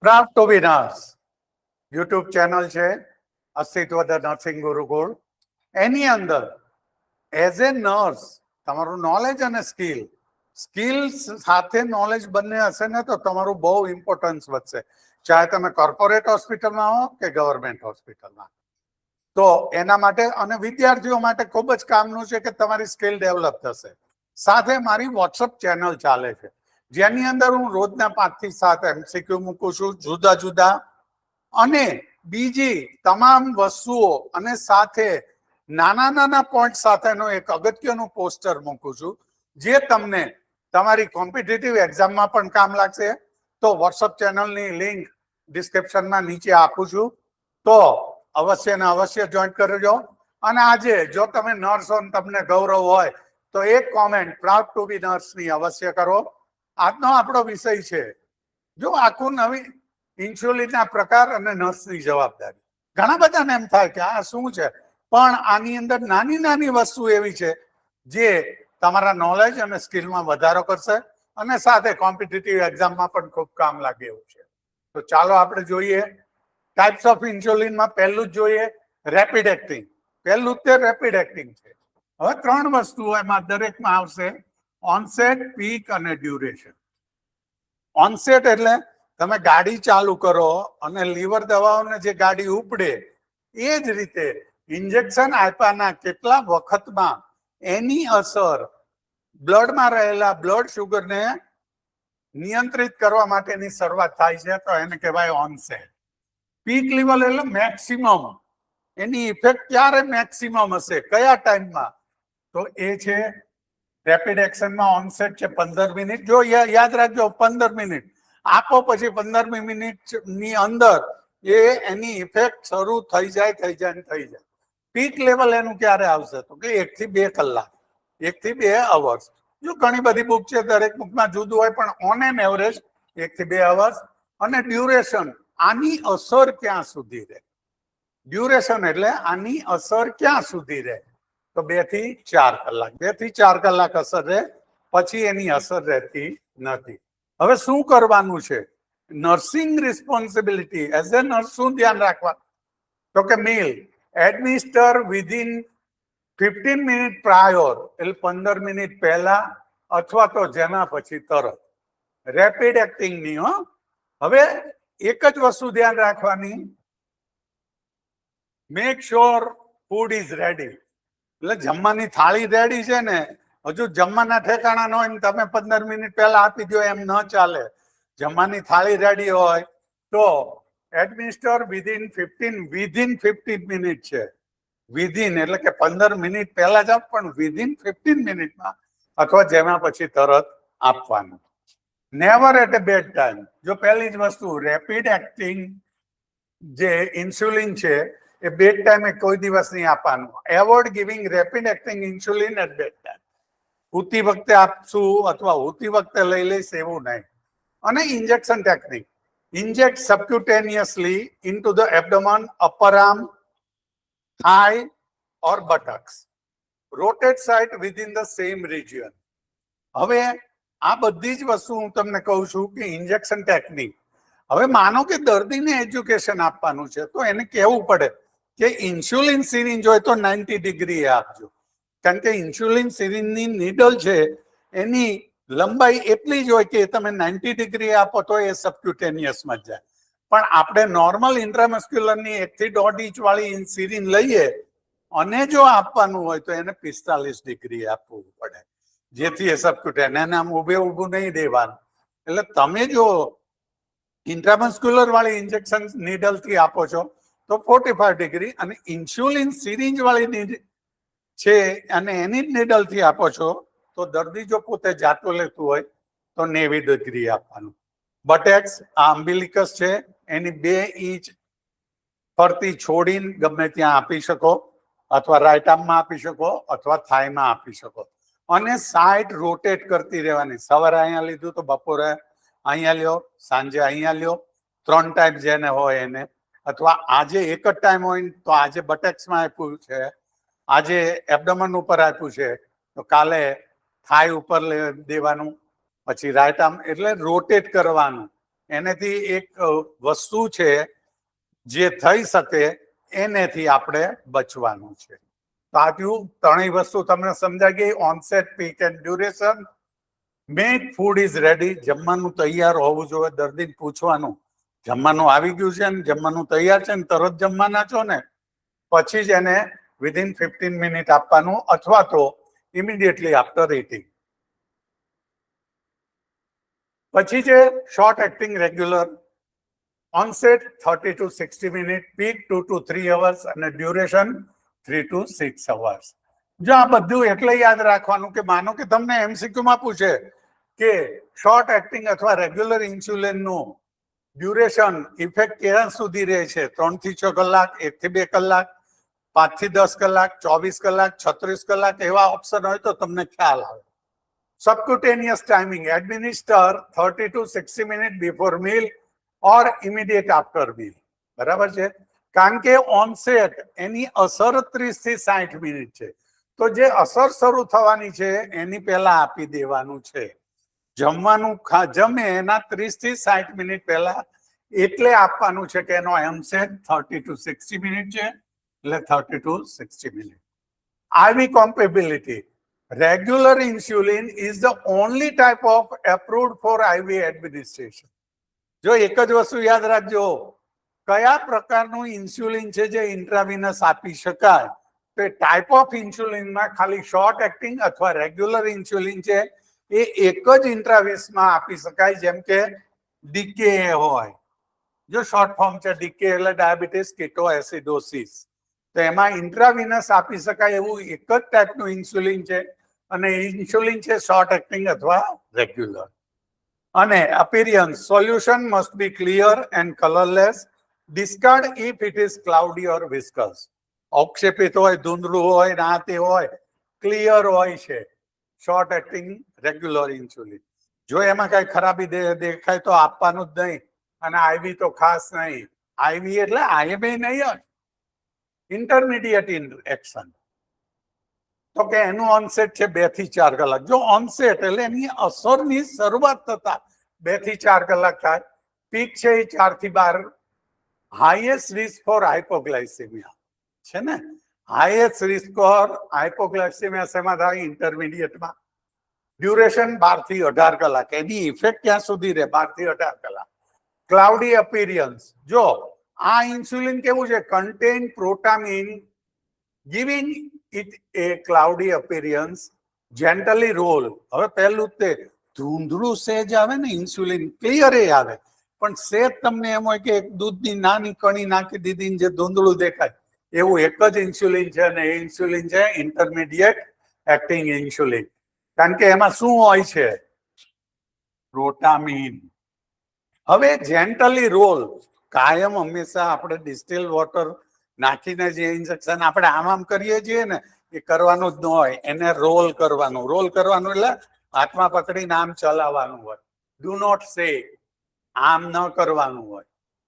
Craft two be nurse YouTube channel છે અસ્તિત્વ the nursing ગુરુકુળ. એની અંદર એઝ એ નર્સ તમારું નોલેજ અને સ્કિલ સાથે નોલેજ બંને હશે ને તો તમારું બહુ ઇમ્પોર્ટન્સ વધશે, ચાહે તમે કોર્પોરેટ હોસ્પિટલમાં હો કે ગવર્મેન્ટ હોસ્પિટલમાં. તો એના માટે અને વિદ્યાર્થીઓ માટે ખૂબ જ કામનું છે કે તમારી સ્કિલ ડેવલપ થશે. સાથે મારી વોટ્સઅપ ચેનલ ચાલે છે જેની અંદર હું રોજના 5 થી 7 MCQ મૂકું છું જુદા જુદા, અને બીજી તમામ વસ્તુઓ અને સાથે નાના નાના પોઈન્ટ સાથેનું એક અગત્યનું પોસ્ટર મૂકું છું જે તમને તમારી કોમ્પિટિટિવ એક્ઝામમાં પણ કામ લાગશે. તો વોટ્સઅપ ચેનલની લિંક ડિસ્ક્રિપ્શનમાં નીચે આપું છું, તો અવશ્ય ને અવશ્ય જોઈન કરજો. અને આજે જો તમે નર્સ હો તમને ગૌરવ હોય તો એક comment proud to be nurse ની અવશ્ય કરો. આજનો આપણો વિષય છે જો આખું નવી ઇન્સ્યુલિનના પ્રકાર અને નર્સની જવાબદારી. ઘણા બધાને એમ થાય કે આ શું છે, પણ આની અંદર નાની નાની વસ્તુ એવી છે જે તમારા નોલેજ અને સ્કિલમાં વધારો કરશે અને સાથે કોમ્પિટિટિવ એક્ઝામમાં પણ ખૂબ કામ લાગે એવું છે. તો ચાલો આપણે જોઈએ ટાઈપ્સ ઓફ ઇન્સ્યુલિનમાં. પહેલું જ જોઈએ રેપિડ એક્ટિંગ. પહેલું જ તે રેપિડ એક્ટિંગ છે. હવે 3 વસ્તુ એમાં દરેકમાં આવશે: ઓનસેટ, પીક અને ડ્યુરેશન. ઓનસેટ એટલે તમે ગાડી ચાલુ કરો અને લીવર દબાવોને જે ગાડી ઉપડે, એ જ રીતે ઇન્જેક્શન આપ્યાના કેટલા વખતમાં એની અસર બ્લડમાં રહેલા બ્લડ શુગરને નિયંત્રિત કરવા માટેની શરૂઆત થાય છે, તો એને કહેવાય ઓનસેટ. પીક લેવલ એટલે મેક્સિમમ, એની ઇફેક્ટ ક્યારે મેક્સિમમ હશે, કયા ટાઈમમાં, તો એ છે રેપિડ એક્શનમાં ઓનસેટ છે 15 મિનિટ. જો યાદ રાખજો 15 મિનિટ આપો પછી 15મી મિનિટની અંદર એ એની ઇફેક્ટ શરૂ થઈ જાય. પીક લેવલ એનું ક્યારે આવશે તો કે 1 થી 2 કલાક, 1 થી 2 અવર્સ. જો ઘણી બધી બુક છે, દરેક બુકમાં જુદું હોય, પણ ઓન એન એવરેજ 1 થી 2 અવર્સ. અને ડ્યુરેશન, આની અસર ક્યાં સુધી રહે. ડ્યુરેશન એટલે આની અસર ક્યાં સુધી રહે, તો 2 થી 4 કલાક. 2 થી 4 કલાક અસર રહે, પછી એની અસર રહેતી નથી. હવે શું કરવાનું છે? Nursing responsibility as a nurse શું ધ્યાન રાખવાનું, તો કે meal administer within 15 minute prior, એટલે 15 મિનિટ પહેલા અથવા તો જેના પછી તરત. રેપિડ એક્ટિંગની હો. હવે એક જ વસ્તુ ધ્યાન રાખવાની, make sure food is ready. એટલે જમવાની થાળી રેડી છે ને, હજુ જમવાના ઠેકાણા ન હોય ને તમે 15 મિનિટ પહેલા આપી દો, એમ ન ચાલે. જમવાની થાળી રેડી હોય તો એડમિનિસ્ટર વિધિન 15 મિનિટ છે. વિધિન એટલે કે 15 મિનિટ પહેલા જ આપ, પણ વિધિન 15 મિનિટમાં અથવા જેમાં પછી તરત આપવાનું. Never at a bed time. જો પહેલી જ વસ્તુ રેપિડ એક્ટિંગ જે ઇન્સ્યુલિન છે એ બેડ ટાઈમે કોઈ દિવસ નહીં આપવાનું. Avoid giving rapid acting insulin at bed time. ઉતી વખતે આપશું અથવા ઉતી વખતે લઈ લઈશ એવું નહીં. અને injection technique, inject subcutaneously into the abdomen, upper arm, thigh or buttocks. Rotate site within the same region. હવે આ બધી જ વસ્તુ હું તમને કહું છું કે ઇન્જેક્શન ટેકનિક. હવે માનો કે દર્દીને એજ્યુકેશન આપવાનું છે તો એને કહેવું પડે કે ઇન્સ્યુલિન સિરિંજ હોય તો 90 ડિગ્રી આપજો, કારણ કે ઇન્સ્યુલિન સિરિંજની નીડલ છે એની લંબાઈ એટલી જ હોય કે તમે 90 ડિગ્રી આપો તો એ સબક્યુટેનિયસમાં જાય. પણ આપણે નોર્મલ ઇન્ટ્રામસ્ક્યુલરની 1 થી 1.5 ઇંચ વાળી સિરિંજ લઈએ અને જો આપવાનું હોય તો એને 45 ડિગ્રી આપવું પડે, જેથી એ સબક્યુટેન, એને આમ ઊભું નહીં દેવાનું. એટલે તમે જો ઇન્ટ્રામસ્ક્યુલર વાળી ઇન્જેક્શન નીડલ થી આપો છો તો 45 ડિગ્રી, અને ઇન્સ્યુલિન સિરિંજ વાળી છે અને એની જ નીડલ થી આપો છો તો દર્દી જો પોતે જાતો લેતું હોય તો 90 ડિગ્રી આપવાનું. બટેક્સ, આ અમ્બિલિકસ છે, એની 2 ઇંચ ફરતી છોડીને ગમે ત્યાં આપી શકો, અથવા રાઈટ આર્મમાં આપી શકો અથવા થાઈમાં આપી શકો. અને સાઈડ રોટેટ કરતી રહેવાની. સવારે અહીંયા લીધું તો બપોરે અહીંયા લ્યો, સાંજે અહીંયા લ્યો. 3 ટાઈમ જેને હોય એને. અથવા આજે એક જ ટાઈમ હોય તો આજે બટેક્સમાં આપ્યું છે, આજે એબડોમન ઉપર આપ્યું છે, તો કાલે થાઈ ઉપર દેવાનું, પછી રાઈટ આર્મ. એટલે રોટેટ કરવાનું. એનેથી એક વસ્તુ છે જે થઈ શકે એનેથી આપણે બચવાનું છે. તો આ ત્રણેય વસ્તુ તમને સમજાઈ ગઈ. Onset, peak and duration. Make food is ready. જમવાનું તૈયાર હોવું જોઈએ. દર્દીને પૂછવાનું જમવાનું આવી ગયું છે ને, જમવાનું તૈયાર છે ને, તરત જમવાના છો ને, પછી જ એને વિધિન 15 મિનિટ આપવાનું, અથવા તો ઇમિડિયેટલી આફ્ટર ઇટિંગ. પછી છે short acting regular. Onset 30 to 60 minute, peak 2 to 3 hours અને ડ્યુરેશન 3 to 6 અવર્સ. જો આ બધું એટલે યાદ રાખવાનું કે માનો કે તમને એમસીક્યુમાં પૂછે કે શોર્ટ એક્ટિંગ અથવા રેગ્યુલર ઇન્સ્યુલિનનું ડ્યુરેશન ઇફેક્ટ ક્યાં સુધી રહે છે, 3 થી 6 કલાક, 1 થી 2 કલાક, 5 થી 10 કલાક, 24 કલાક, 36 કલાક, એવા ઓપ્શન હોય તો તમને ખ્યાલ આવે. Subcutaneous timing, administer 30 to 60 minute before meal or immediate after meal. બરાબર છે? કારણ કે ઓનસેટ એની અસર 30 થી 60 મિનિટ છે, તો જે અસર શરૂ થવાની છે એની પહેલા આપી દેવાનું છે. જમવાનું જમે એના 30 થી 60 મિનિટ પહેલા એટલે આપવાનું છે કે એનો ઓનસેટ 30 to 60 મિનિટ છે, એટલે 30 to 60 minute. IV compatibility. Regular insulin is the only type of approved for IV administration. જો એક જ વસ્તુ યાદ રાખજો, કયા પ્રકારનું ઇન્સ્યુલિન છે જે ઇન્ટ્રાવિનસ આપી શકાય, તો એ ટાઈપ ઓફ ઇન્સ્યુલિનમાં ખાલી શોર્ટ એક્ટિંગ અથવા રેગ્યુલર ઇન્સ્યુલિન છે એ એક જ ઇન્ટ્રાવિનસમાં આપી શકાય. જેમ કે ડીકે હોય, જો શોર્ટ ફોર્મ છે ડીકે એટલે ડાયાબિટીસ કીટોએસિડોસિસ, તો એમાં ઇન્ટ્રાવિનસ આપી શકાય એવું એક જ ટાઈપનું ઇન્સ્યુલિન છે, અને ઇન્સ્યુલિન છે શોર્ટ એક્ટિંગ અથવા રેગ્યુલર. અને appearance, solution must be clear and colourless. Discard if it is cloudy or viscous. અવક્ષેપિત હોય, ધૂંધળું હોય, ના તે હોય, ક્લિયર હોય છે શોર્ટ એક્ટિંગ રેગ્યુલર ઇન્સ્યુલિન. જો એમાં કઈ ખરાબી દેખાય તો આપવાનું જ નહીં, અને આઈવી તો ખાસ નહીં. આઈવી એટલે આઈવી નહીં, ઇન્ટરમીડિયેટ એક્શન. તો કે એનું ઓનસેટ છે 2 થી 4 કલાક. જો ઓનસેટ એટલે એની અસરની શરૂઆત થતા 2 થી 4 કલાક થાય. પીક છે એ 4 થી 12. હાઈએસ્ટ રિસ્ક ફોર હાઇપોગ્લાયસેમિયા છે ને, હાઈએસ્ટ રિસ્ક ફોર હાઇપોગ્લાયસેમિયા શેમાં થાય? ઇન્ટરમીડિયેટમાં. ડ્યુરેશન 12 થી 18 કલાક. એની ઇફેક્ટ ક્યાં સુધી રહે? 12 થી 18 કલાક. ક્લાઉડી અપિયરન્સ, જો આ ઇન્સ્યુલિન કેવું છે? Contain protamine giving it a cloudy appearance. Gently roll. હવે પહેલું તે ધૂંધળું સેજ આવે ને ઇન્સ્યુલિન, ક્લિયર એ આવે, પણ સેજ તમને એમ હોય કે એક દૂધની નાની કણી નાખી દીધી જે ધૂંધળું દેખાય, એવું એક જ ઇન્સ્યુલિન છે, અને એ ઇન્સ્યુલિન છે ઇન્ટરમીડિયેટ એક્ટિંગ ઇન્સ્યુલિન. કારણ કે એમાં શું હોય છે? પ્રોટામિન. હવે જેન્ટલી રોલ, કાયમ હંમેશા આપણે ડિસ્ટિલ વોટર નાખીને જે ઇન્જેક્શન આપણે આમ કરીએ છીએ ને, એ કરવાનું જ ન હોય, એને રોલ કરવાનું. રોલ કરવાનું એટલે હાથમાં પકડીને આમ ચલાવવાનું હોય. ડુ નોટ સે, આમ ન કરવાનું હોય.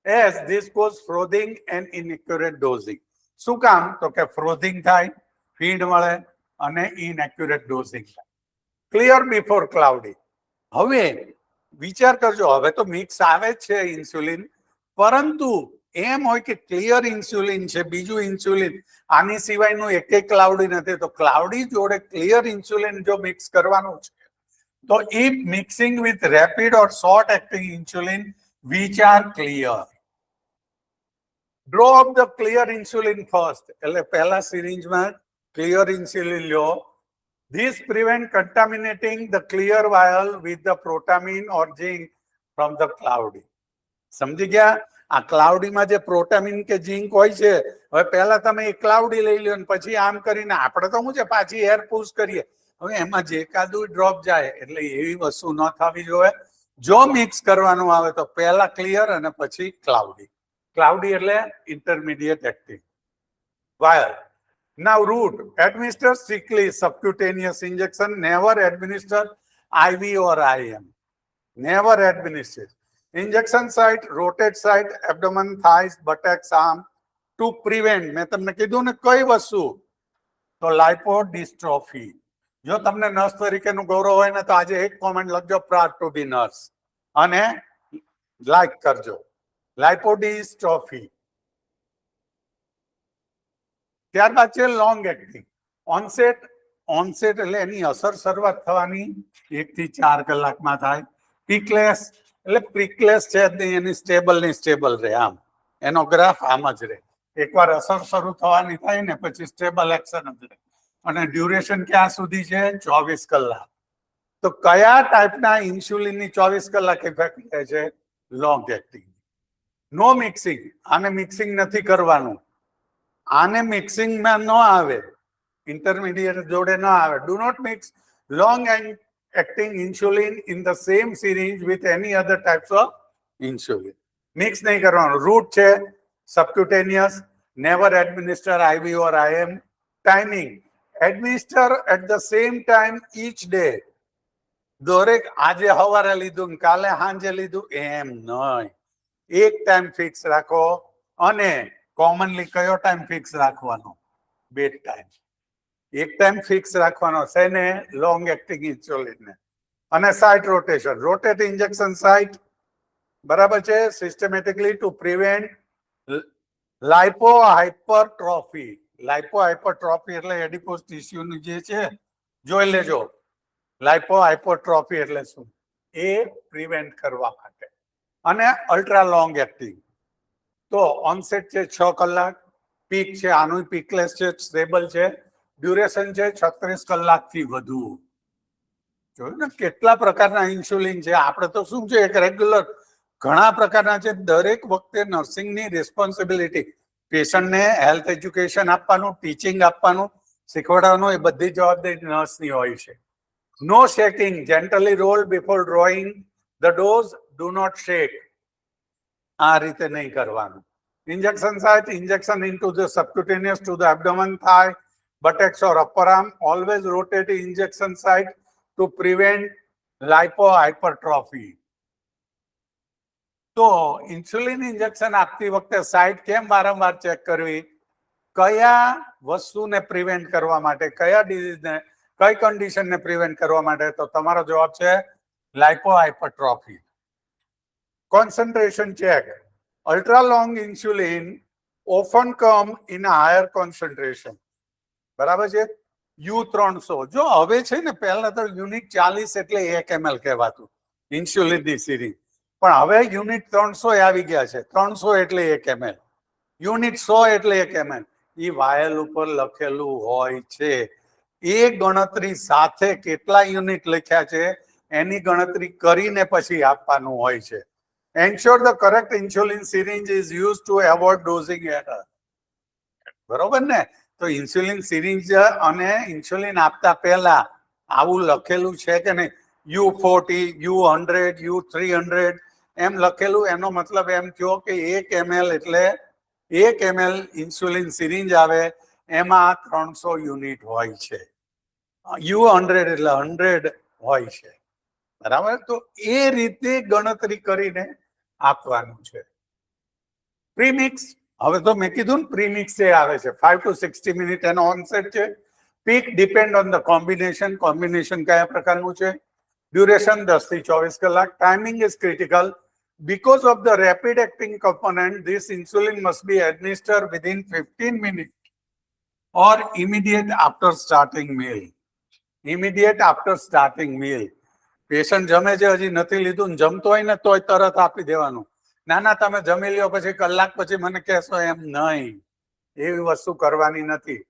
As this cause frothing and inaccurate dosing. શું કામ? તો કે ફ્રોથિંગ થાય, ફીડ મળે, અને ઇનએક્યુરેટ ડોઝિંગ થાય. Clear before cloudy. હવે વિચાર કરજો, હવે તો મિક્સ આવે જ છે ઇન્સ્યુલિન, પરંતુ એમ હોય કે ક્લિયર ઇન્સ્યુલિન છે, બીજું ઇન્સ્યુલિન આની સિવાયનું એક ક્લાઉડી નથી, તો ક્લાઉડી જોડે ક્લિયર ઇન્સ્યુલિન જો મિક્સ કરવાનું છે, તો if mixing with rapid or short acting insulin which are clear. Draw up the clear insulin first. એટલે પહેલા સિરિંજમાં ક્લિયર ઇન્સ્યુલિન લો. This prevent contaminating the clear vial with the protamine or zinc from the cloudy. સમજી ગયા? આ ક્લાઉડીમાં જે પ્રોટામિન કે zinc હોય છે, હવે પહેલા તમે એક ક્લાઉડી લઈ લો ને પછી આમ કરીને આપણે તો શું છે પાછી એર પુશ કરીએ, હવે એમાં જે એકાદું ડ્રોપ જાય, એટલે એવી વસ્તુ ન થવી જોઈએ. જો મિક્સ કરવાનું આવે તો પહેલા ક્લિયર અને પછી ક્લાઉડી. ક્લાઉડી એટલે intermediate active wire. Now route, administer strictly subcutaneous injection, never administer IV or IM. Never administer. Injection site, rotate site, abdomen, thighs, buttocks, arm to prevent. મેં તમને કીધું ને કઈ વસ્તુ? તો લાઇપોડિસ્ટ્રોફી. જો તમને નર્સ તરીકેનું ગૌરવ હોય ને તો આજે એક કોમેન્ટ લખજો, પ્રાઉડ ટુ બી નર્સ. અને લાઈક કરજો. લાઇપોડિસ્ટ્રોફી. ત્યારબાદ છે લોંગ એક્ટિંગ. ઓનસેટ એટલે એની અસર શરૂઆત થવાની 1 થી 4 કલાકમાં થાય. પીકલેસ એટલે પ્રિકલેસ છે એની સ્ટેબલ રહે, આમ એનો ગ્રાફ આમ જ રહે. એકવાર અસર શરૂ થવાની થાય ને પછી સ્ટેબલ એક્શન જ રહે. અને ડ્યુરેશન ક્યાં સુધી છે? 24 કલાક. તો કયા ટાઈપના ઇન્સ્યુલિનની 24 કલાક ઇફેક્ટ થાય છે? Long acting. નો મિક્સિંગ, આને મિક્સિંગ નથી કરવાનું. આને મિક્સિંગમાં ન આવે, ઇન્ટરમીડિયેટ જોડે ન આવે. Do not mix long acting insulin in the same syringe with any other types of insulin. Mix નહીં કરવાનું. રૂટ છે subcutaneous, never administer IV or IM. Timing, administer at the same time each day. દરેક આજે સવારે લીધું ને કાલે સાંજે લીધું એમ નહીં. એક ટાઈમ ફિક્સ રાખો. અને કોમનલી કયો ટાઈમ ફિક્સ રાખવાનો? Bed time. એક ટાઈમ ફિક્સ રાખવાનો છે ને લોંગ એક્ટિંગ ઇન્સ્યુલિન ને. અને site rotation, rotate injection site, બરાબર છે, systematically to prevent lipohypertrophy. Lipohypertrophy એટલે એડિપોઝ ટિશ્યુની જે છે, જોઈ લેજો. લાઇપો હાઇપરટ્રોફી એટલે શું? એ પ્રિવેન્ટ કરવા માટે. અને અલ્ટ્રા લોંગ એક્ટિંગ તો ઓનસેટ છે 6 કલાક. પીક છે, આનું પીકલેસ છે, સ્ટેબલ છે. ડ્યુરેશન છે 36 કલાકથી વધુ. જોયું ને કેટલા પ્રકારના ઇન્સ્યુલિન છે. આપણે તો શું છે, એક રેગ્યુલર ઘણા પ્રકારના છે. દરેક વખતે નર્સિંગની રિસ્પોન્સિબિલિટી પેશન્ટને હેલ્થ એજ્યુકેશન આપવાનું, ટીચિંગ આપવાનું, શીખવાડવાનું, એ બધી જવાબદારી નર્સની હોય છે. No shaking, gently roll before drawing the dose, do not shake. આ રીતે નહીં કરવાનું. Injection site, injection into the subcutaneous to the abdomen, thigh, buttocks or upper arm. Always rotate the injection site to prevent lipohypertrophy. તો insulin injection આપતી વખતે site કેમ વારંવાર check કરવી? કયા વસ્તુને પ્રિવેન્ટ કરવા માટે, કયા ડિઝીઝને, કઈ કન્ડિશનને પ્રિવેન્ટ કરવા માટે? તો તમારો જવાબ છે lipohypertrophy. Concentration check. Ultra long insulin often come in a higher concentration. બરાબર છે. U300 જો હવે છે ને, પહેલા તો યુનિટ 40 એટલે 1 ml કહેવાતું ઇન્સ્યુલિનની સિરીઝ, પણ હવે યુનિટ 300 આવી ગયા છે. 300 એટલે 1 ml, યુનિટ 100 એટલે 1 ml. એ વાયલ ઉપર લખેલું હોય છે. એ ગણતરી સાથે કેટલા યુનિટ લખ્યા છે એની ગણતરી કરીને પછી આપવાનું હોય છે. Ensure the correct insulin syringe is used to avoid dosing error. બરોબર ને? તો ઇન્સ્યુલિન સિરિંજ અને ઇન્સ્યુલિન આપતા પહેલા આવું લખેલું છે કે નહીં? U40, U100, U300 એમ લખેલું. એનો મતલબ એમ થયો કે 1 ml એટલે 1 ml ઇન્સ્યુલિન સિરિંજ આવે, એમાં 300 યુનિટ હોય છે. U100 એટલે 100 હોય છે. બરાબર? તો એ રીતે ગણતરી કરીને આપવાનું છે. પ્રીમિક્સ, હવે તો મેં કીધું ને પ્રીમિક્સ એ આવે છે 5 to 60 મિનિટ એનો ઓનસેટ છે. Peak depend on the combination કયા પ્રકારનું છે. ડ્યુરેશન 10 થી 24 કલાક. Timing is critical. Because of the rapid acting component, this insulin must be administered within 15 minutes or immediate after starting meal. Immediate after starting meal. Patient જમે છે, હજી નથી લીધું, જમતો હોય ને તોય તરત આપી દેવાનું. ના ના, તમે જમી લ્યો પછી કલાક પછી મને કહેશો, એમ નહીં. એવી વસ્તુ કરવાની નથી.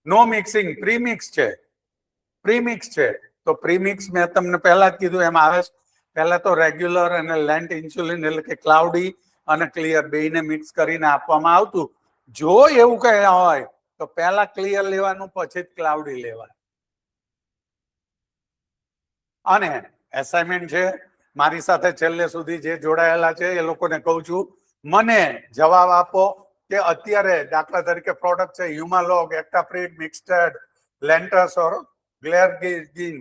નો મિક્સિંગ. પ્રીમિક્સ છે. તો પ્રીમિક્સ મેં તમને પહેલા જ કીધું એમ આવે છે. પહેલા તો રેગ્યુલર અને લેન્ટ ઇન્સ્યુલિન એટલે કે ક્લાઉડી અને ક્લિયર બેયને મિક્સ કરીને આપવામાં આવતું. જો એવું કઈ હોય તો પહેલા ક્લિયર લેવાનું, પછી જ ક્લાઉડી લેવાનું. અને એસાઇનમેન્ટ છે મારી સાથે છેલ્લે સુધી જે જોડાયેલા છે એ લોકોને કહું છું, મને જવાબ આપો કે અત્યારે દાખલા તરીકે પ્રોડક્ટ છે હ્યુમાલોગ, એક્ટાપ્રિડ, મિક્સટેડ, લેન્ટસ ઓર ગ્લેરગીન,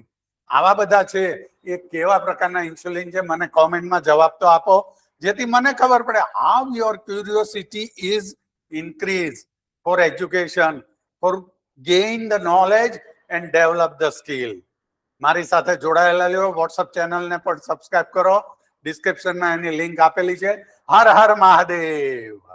આવા બધા છે. એ કેવા પ્રકારના ઇન્સ્યુલિન છે મને કોમેન્ટમાં જવાબ તો આપો, જેથી મને ખબર પડે how your curiosity is increase for education, for gain the knowledge and develop the skill. મારી સાથે જોડાયેલા લ્યો. વોટ્સઅપ ચેનલને પણ સબસ્ક્રાઇબ કરો. ડિસ્ક્રિપ્શનમાં એની લિંક આપેલી છે. હર હર મહાદેવ.